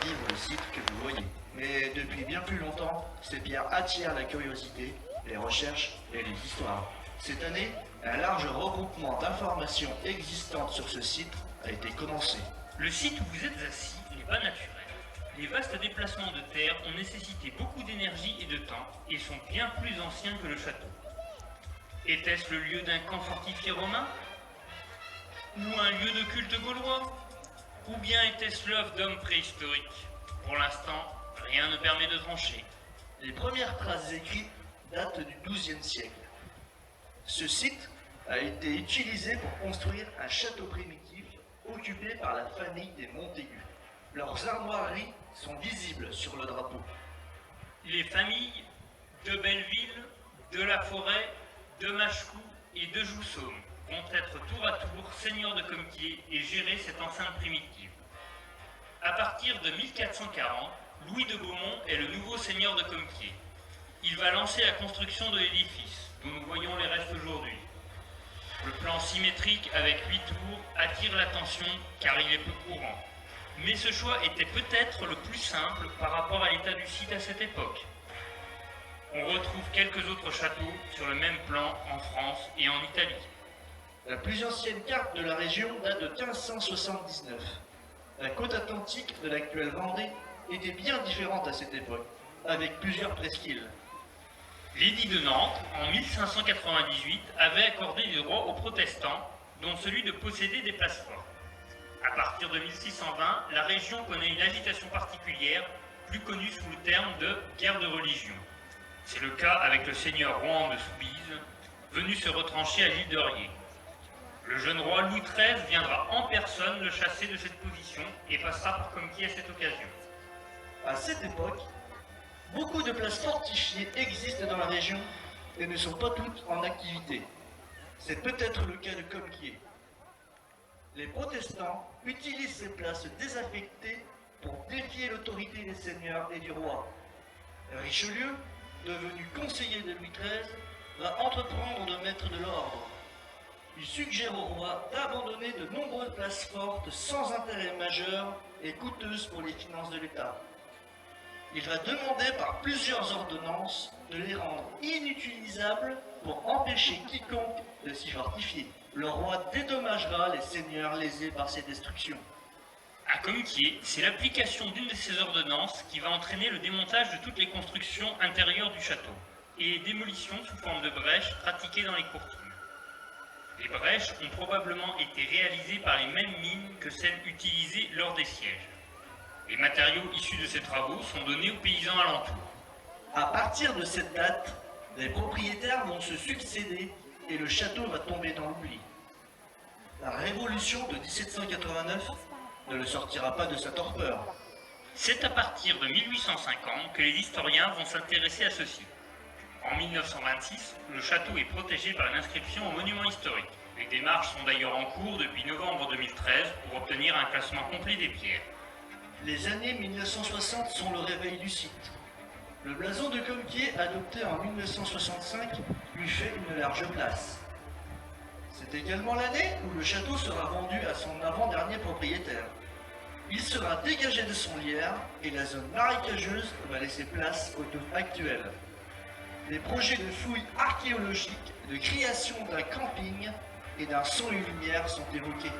Vivre le site que vous voyez. Mais depuis bien plus longtemps, ces pierres attirent la curiosité, les recherches et les histoires. Cette année, un large regroupement d'informations existantes sur ce site a été commencé. Le site où vous êtes assis n'est pas naturel. Les vastes déplacements de terre ont nécessité beaucoup d'énergie et de temps et sont bien plus anciens que le château. Était-ce le lieu d'un camp fortifié romain? Ou un lieu de culte gaulois? Ou bien était-ce l'œuvre d'hommes préhistoriques? Pour l'instant, rien ne permet de trancher. Les premières traces écrites datent du XIIe siècle. Ce site a été utilisé pour construire un château primitif occupé par la famille des Montaigu. Leurs armoiries sont visibles sur le drapeau. Les familles de Belleville, de la Forêt, de Machecou et de Joussaume vont être tour à tour seigneurs de Comquier et gérer cette enceinte primitive. À partir de 1440, Louis de Beaumont est le nouveau seigneur de Comquier. Il va lancer la construction de l'édifice, dont nous voyons les restes aujourd'hui. Le plan symétrique avec 8 tours attire l'attention car il est peu courant. Mais ce choix était peut-être le plus simple par rapport à l'état du site à cette époque. On retrouve quelques autres châteaux sur le même plan en France et en Italie. La plus ancienne carte de la région date de 1579. La côte atlantique de l'actuelle Vendée était bien différente à cette époque, avec plusieurs presqu'îles. L'édit de Nantes, en 1598, avait accordé des droits aux protestants, dont celui de posséder des places fortes. À partir de 1620, la région connaît une agitation particulière, plus connue sous le terme de guerre de religion. C'est le cas avec le seigneur Rohan de Soubise, venu se retrancher à l'île de Riez. Le jeune roi Louis XIII viendra en personne le chasser de cette position et passera par Comquier à cette occasion. À cette époque, beaucoup de places fortifiées existent dans la région et ne sont pas toutes en activité. C'est peut-être le cas de Comquier. Les protestants utilisent ces places désaffectées pour défier l'autorité des seigneurs et du roi. Richelieu, devenu conseiller de Louis XIII, va entreprendre de mettre de l'ordre. Il suggère au roi d'abandonner de nombreuses places fortes sans intérêt majeur et coûteuses pour les finances de l'État. Il va demander par plusieurs ordonnances de les rendre inutilisables pour empêcher quiconque de s'y fortifier. Le roi dédommagera les seigneurs lésés par ces destructions. À Comquier, c'est l'application d'une de ces ordonnances qui va entraîner le démontage de toutes les constructions intérieures du château et les démolitions sous forme de brèches pratiquées dans les courtines. Les brèches ont probablement été réalisées par les mêmes mines que celles utilisées lors des sièges. Les matériaux issus de ces travaux sont donnés aux paysans alentours. À partir de cette date, les propriétaires vont se succéder et le château va tomber dans l'oubli. La révolution de 1789 ne le sortira pas de sa torpeur. C'est à partir de 1850 que les historiens vont s'intéresser à ce site. En 1926, le château est protégé par une inscription au monument historique. Les démarches sont d'ailleurs en cours depuis novembre 2013 pour obtenir un classement complet des pierres. Les années 1960 sont le réveil du site. Le blason de Comquier, adopté en 1965, lui fait une large place. C'est également l'année où le château sera vendu à son avant-dernier propriétaire. Il sera dégagé de son lierre et la zone marécageuse va laisser place aux douves actuelles. Des projets de fouilles archéologiques, de création d'un camping et d'un son et lumière sont évoqués.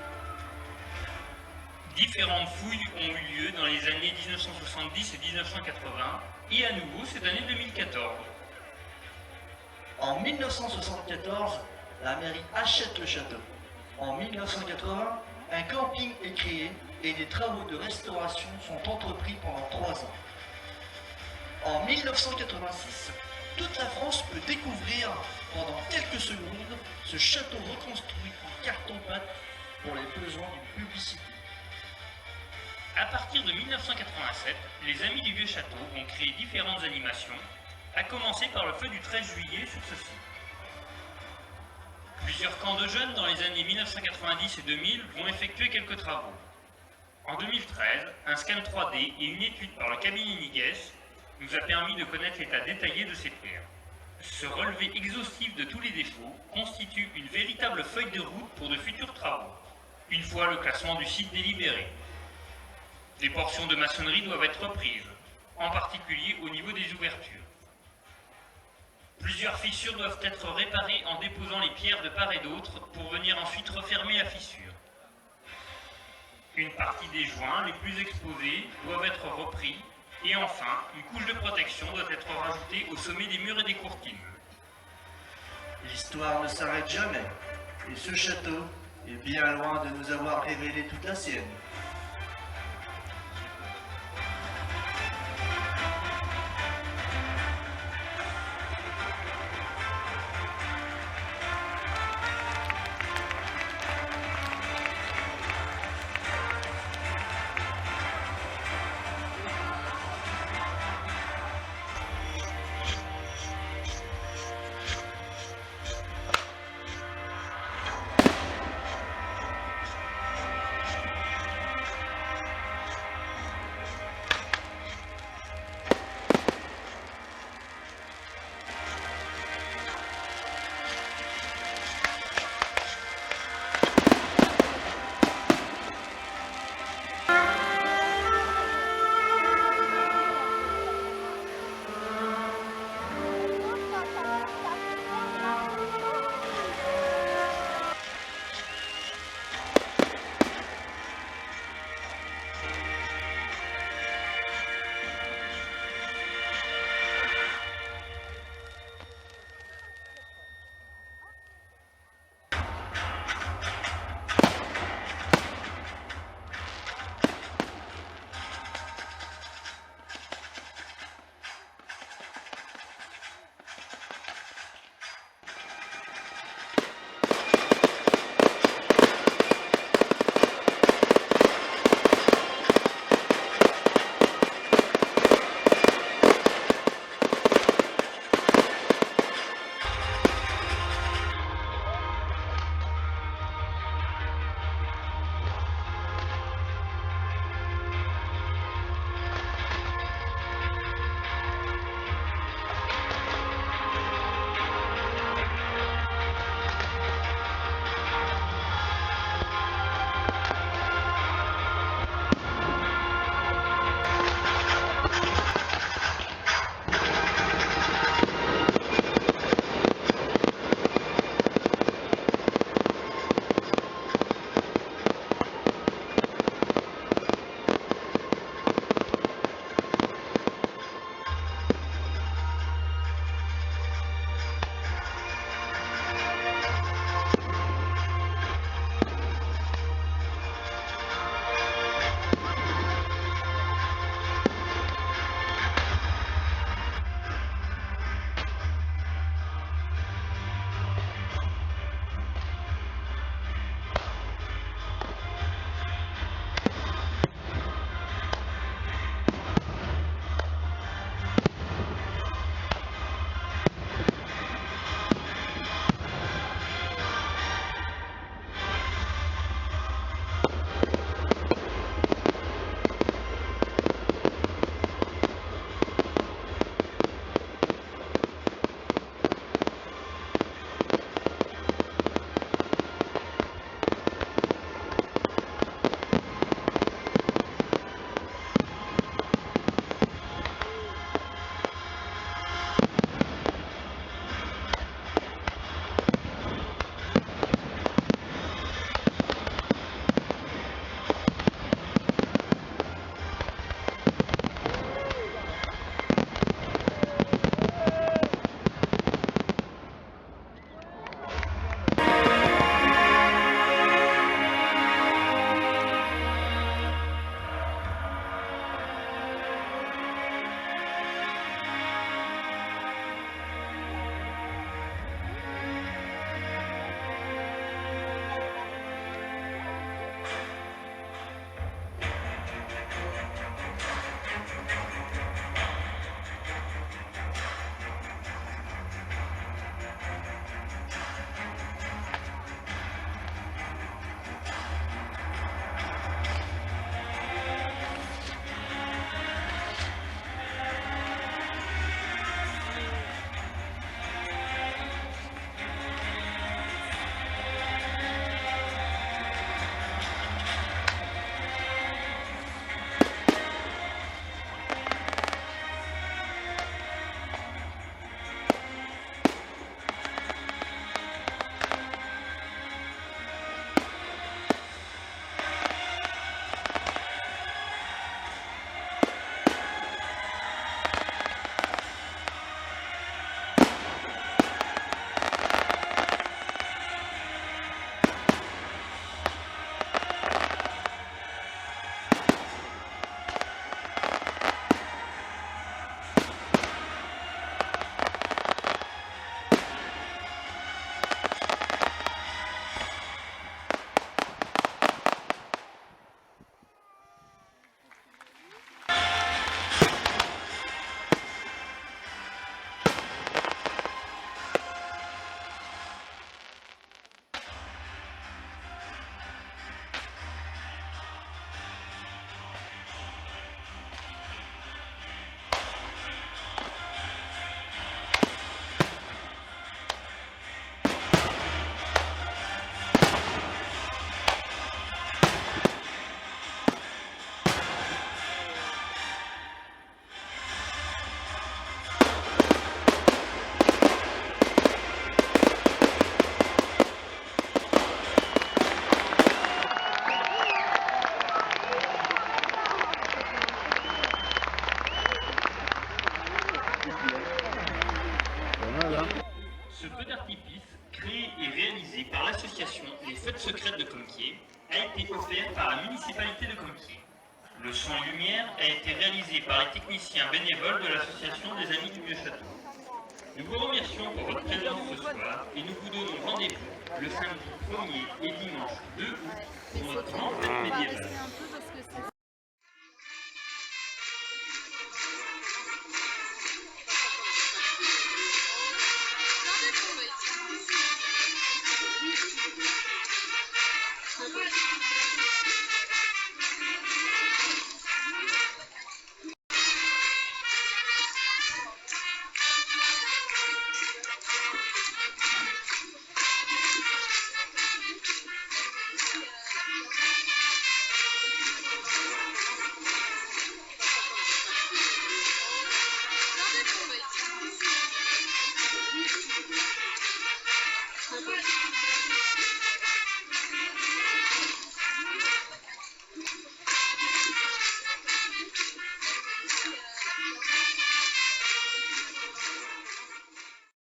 Différentes fouilles ont eu lieu dans les années 1970 et 1980 et à nouveau cette année 2014. En 1974, la mairie achète le château. En 1980, un camping est créé et des travaux de restauration sont entrepris pendant 3 ans. En 1986, toute la France peut découvrir pendant quelques secondes ce château reconstruit en carton-pâte pour les besoins d'une publicité. À partir de 1987, les Amis du Vieux Château ont créé différentes animations, à commencer par le feu du 13 juillet sur ce site. Plusieurs camps de jeunes dans les années 1990 et 2000 vont effectuer quelques travaux. En 2013, un scan 3D et une étude par le cabinet Niguez nous a permis de connaître l'état détaillé de ces terres. Ce relevé exhaustif de tous les défauts constitue une véritable feuille de route pour de futurs travaux, une fois le classement du site délibéré. Des portions de maçonnerie doivent être reprises, en particulier au niveau des ouvertures. Plusieurs fissures doivent être réparées en déposant les pierres de part et d'autre pour venir ensuite refermer la fissure. Une partie des joints les plus exposés doivent être repris et enfin, une couche de protection doit être rajoutée au sommet des murs et des courtines. L'histoire ne s'arrête jamais, et ce château est bien loin de nous avoir révélé toute la sienne. Comquier a été offert par la municipalité de Comquier. Le son et lumière a été réalisé par les techniciens bénévoles de l'association des Amis du Vieux-Château. Nous vous remercions pour votre présence ce soir et nous vous donnons rendez-vous le samedi 1er et dimanche 2 août pour notre grande fête médiévale.